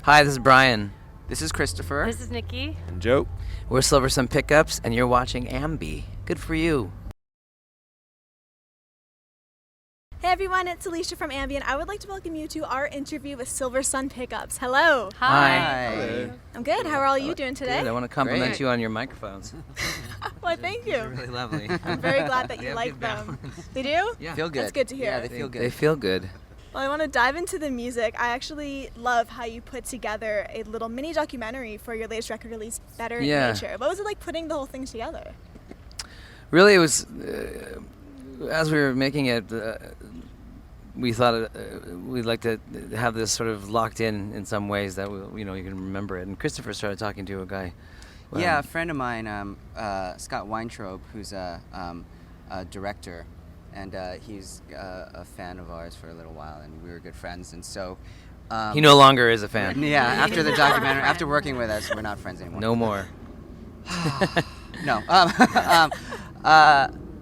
Hi, this is Brian. This is Christopher. This is Nikki. And Joe. We're Silversun Pickups, and you're watching AMBY. Good for you. Hey everyone, it's Alicia from AMBY, and I would like to welcome you to our interview with Silversun Pickups. Hello. Hi. I'm good. How are all you doing today? Good. I want to compliment Great. you on your microphones. Well, thank you. They're really lovely. I'm very glad that They you have like good them. balance. They do? Yeah. Feel good. That's good to hear. Yeah, they feel good. They feel good. Well, I want to dive into the music. I actually love how you put together a little mini documentary for your latest record release, Better in Yeah. Nature. What was it like putting the whole thing together? Really, it was, as we were making it, we thought we'd like to have this sort of locked in some ways that you can remember it. And Christopher started talking to a guy. Yeah, a friend of mine, Scott Weintraub, who's a director, and he's a fan of ours for a little while, and we were good friends. And so He no longer is a fan. yeah, after the documentary, after working with us, we're not friends anymore. No more. No.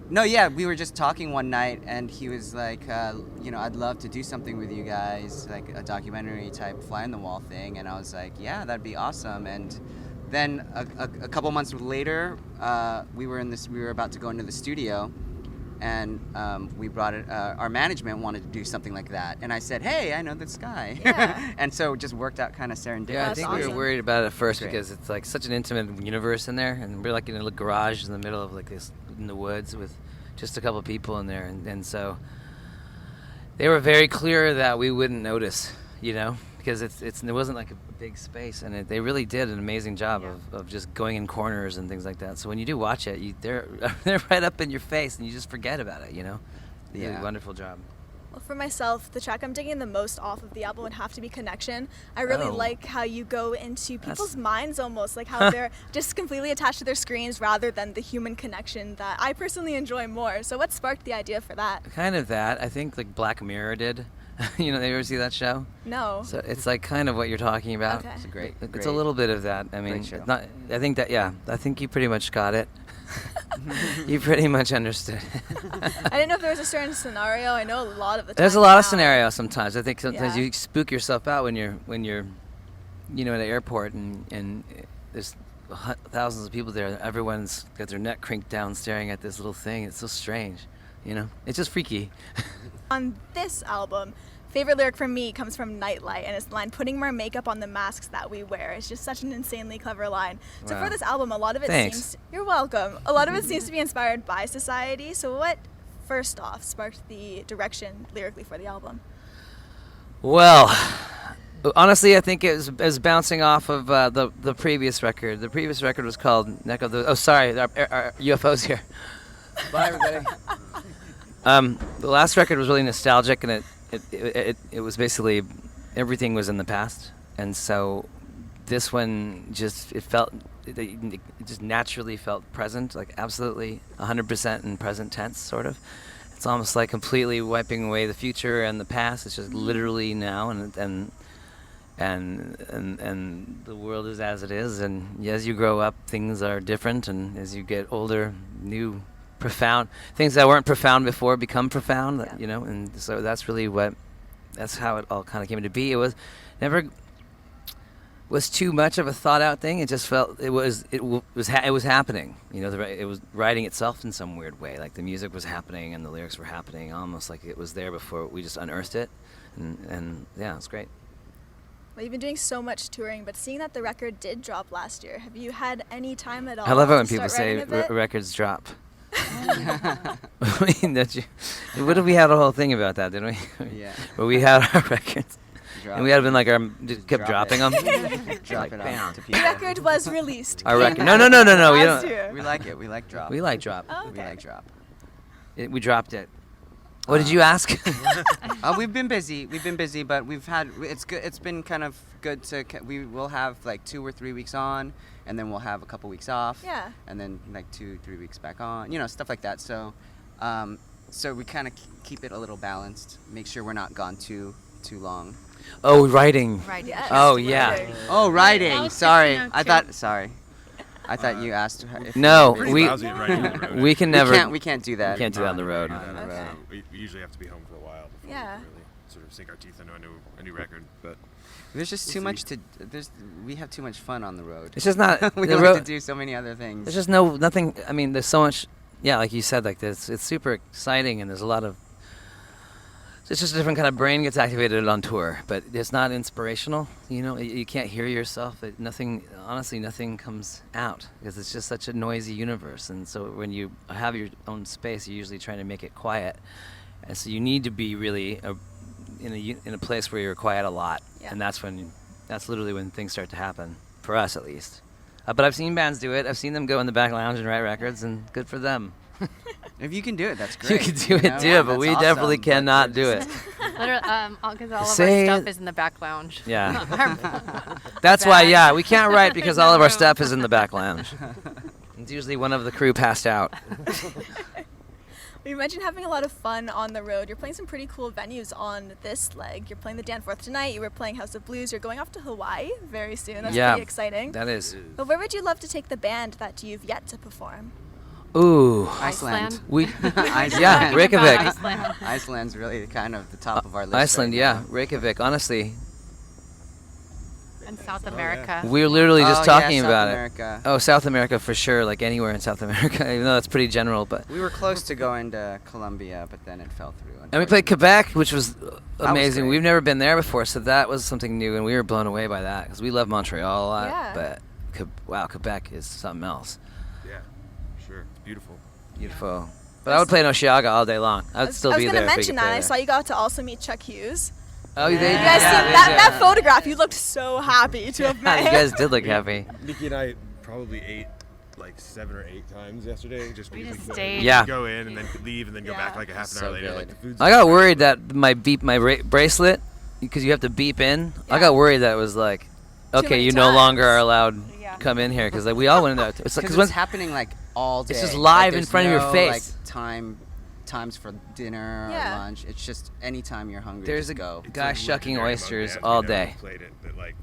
No, yeah, we were just talking one night, and he was like, I'd love to do something with you guys, like a documentary type fly on the wall thing. And I was like, yeah, that'd be awesome. And then a couple months later, we were about to go into the studio, and we brought it. Our management wanted to do something like that, and I said, hey, I know this guy. Yeah. And so it just worked out kind of serendipitous. Yeah, I That's think we were awesome. worried about it at first Great. because it's like such an intimate universe in there, and we're like in a little garage in the middle of like this in the woods with just a couple of people in there, and so they were very clear that we wouldn't notice, because it wasn't like a big space, and they really did an amazing job of just going in corners and things like that. So when you do watch it, they're right up in your face, and you just forget about it. They did Yeah. a wonderful job. Well, for myself, the track I'm digging the most off of the album would have to be Connection. I really Oh. like how you go into people's minds almost, like how they're just completely attached to their screens rather than the human connection that I personally enjoy more. So what sparked the idea for that? Kind of that. I think like Black Mirror did. They ever see that show? No. So it's like kind of what you're talking about. Okay. It's a great. It's a little bit of that. I mean, Great show. I think that, I think you pretty much got it. You pretty much understood. I didn't know if there was a certain scenario. I know a lot of the time. There's a lot of now. scenarios sometimes. I think sometimes Yeah. you spook yourself out when you're at an airport and there's thousands of people there. Everyone's got their neck cranked down staring at this little thing. It's so strange, It's just freaky. On this album, favorite lyric from me comes from Nightlight, and it's the line, "Putting more makeup on the masks that we wear." It's just such an insanely clever line. So Wow. for this album, a lot of it Thanks. you're welcome. A lot of it seems to be inspired by society. So what, first off, sparked the direction lyrically for the album? Well, honestly, I think it was bouncing off of the previous record. The previous record was called Neck of the... Oh, sorry, our UFO's here. Bye, everybody. The last record was really nostalgic, and it was basically everything was in the past, and so this one it just naturally felt present, like absolutely 100% in present tense, sort of. It's almost like completely wiping away the future and the past. It's just literally now, and the world is as it is. And as you grow up, things are different, and as you get older, new, profound things that weren't profound before become profound. Yeah. And so that's really that's how it all kind of came to be. It was never was too much of a thought out thing. It just felt it was happening. It was writing itself in some weird way. Like the music was happening and the lyrics were happening, almost like it was there before we just unearthed it. And yeah, it's great. Well, you've been doing so much touring, but seeing that the record did drop last year, have you had any time at all? I love it when to people start say writing a bit? records drop. I mean, what did we have a whole thing about that, didn't we? Yeah. But we had our records, Drop and we had been like just kept drop dropping it. them. Drop Like, it bam. off to The people. record was released. Our came record. out No. We last don't. year. We like it. We like drop. We like drop. Oh, We okay. like drop. We dropped it. What did you ask? We've been busy, but it's good. It's been kind of good we will have like 2 or 3 weeks on, and then we'll have a couple weeks off. Yeah. And then like 2-3 weeks back on, stuff like that. So, so we kind of keep it a little balanced. Make sure we're not gone too long. Oh, writing. Right. Yes. Oh, yeah. Writing. Oh, writing. That was Sorry, good to know, I too. thought. Sorry, I thought you asked her if No, Pretty we lousy at writing on the road. we can never. we can't do that. We can't do that on the road. On the Okay. road. We usually have to be home for a while before Yeah. we really sort of sink our teeth into a new record. But There's just too much to. We have too much fun on the road. It's just not We the like road. to do so many other things. There's just nothing. I mean, there's so much. Yeah, like you said, like this. It's super exciting, and there's a lot of. It's just a different kind of brain gets activated on tour, but it's not inspirational. You know, you can't hear yourself. Honestly, nothing comes out because it's just such a noisy universe. And so when you have your own space, you're usually trying to make it quiet, and so you need to be really in a place where you're quiet a lot, and that's literally when things start to happen for us, at least. But I've seen bands do it. I've seen them go in the back lounge and write records, and good for them. If you can do it, that's You great. can do it know? too, but we That's definitely awesome, but cannot we're do it. just- Literally, because all of Say our stuff it. is in the back lounge. Yeah. Our- That's why, Bad. yeah, we can't write because all of our No. stuff is in the back lounge. It's usually one of the crew passed out. You mentioned having a lot of fun on the road. You're playing some pretty cool venues on this leg. You're playing the Danforth tonight. You were playing House of Blues. You're going off to Hawaii very soon. That's Yeah, pretty exciting. That is. But where would you love to take the band that you've yet to perform? Ooh. Iceland. We. Iceland. Yeah, Reykjavik. Iceland. Iceland's really kind of the top of our list. Iceland, right yeah. now. Reykjavik, honestly. And South America. We were literally just Oh, talking yeah, South about America. it. Oh, South America for sure, like anywhere in South America, even though that's pretty general. But We were close to going to Colombia, but then it fell through. and we played Quebec, which was was amazing. great. We've never been there before, so that was something new, and we were blown away by that because we love Montreal a lot. Yeah. But wow, Quebec is something else. Yeah, sure. It's beautiful. Beautiful. But I would play in Osheaga all day long. I would still I was be gonna there. if we mention could play that. I there. saw you got to also meet Chuck Hughes. Oh, you did? You guys Yeah, see we that did. photograph? You looked so happy to have met You him. guys did look happy. Nikki and I probably ate like 7 or 8 times yesterday just We because just could stayed. Yeah. go in and then leave and then go back like a half an So hour later. good. Like the food's I got worried that my bracelet, because you have to beep in. I Yeah. got worried that it was like, okay, many you no longer times. are allowed Yeah. come in here because like, we all went in there. It's like Because when it's happening like all day. It's just Like, live in there's front of your no, face. Like times for dinner Yeah. or lunch. It's just anytime you're hungry, There's just a go. It's guy like shucking legendary among oysters bands. all We never day. Played it, but like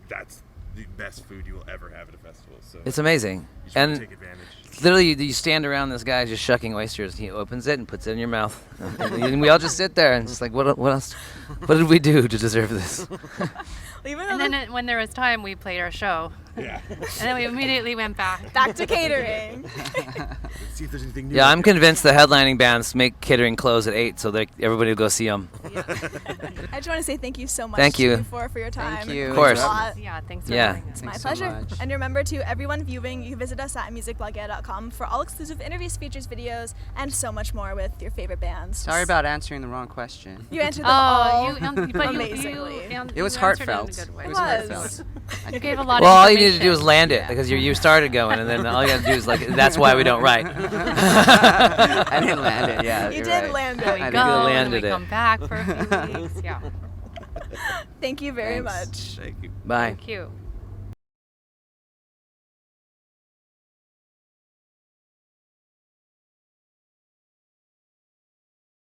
that's the best food you will ever have at a festival. So It's amazing. you just wanna And take advantage. literally, you stand around this guy just shucking oysters. He opens it and puts it in your mouth, and we all just sit there and it's like, what else? What did we do to deserve this? Even though And then when there was time, we played our show. Yeah. And then we immediately went back. back to catering. Let's see if there's anything new. Yeah, out I'm there. convinced the headlining bands make catering close at 8, so everybody will go see them. I just want to say thank you so much Thank to you. you for your time. Thank you. Of course. It means a lot. Yeah, thanks for Yeah. having us. It's my Thanks so pleasure. much. And remember to everyone viewing, you can visit us at musicblogger.com for all exclusive interviews, features, videos, and so much more with your favorite bands. Sorry about answering the wrong question. You answered them all. Oh, but amazingly. It was you answered in a heartfelt. good way. It It was was. heartfelt. You gave a lot Well, of all you need to do is information. land it Yeah. because you started going, and then all you got to do is like that's why we don't write. I didn't land it. Yeah, You you're did right. land Then it. we I go, did. and then we landed it. come back for a few weeks. Yeah, Thank you very Thanks. much. Thank you. Bye. thank you.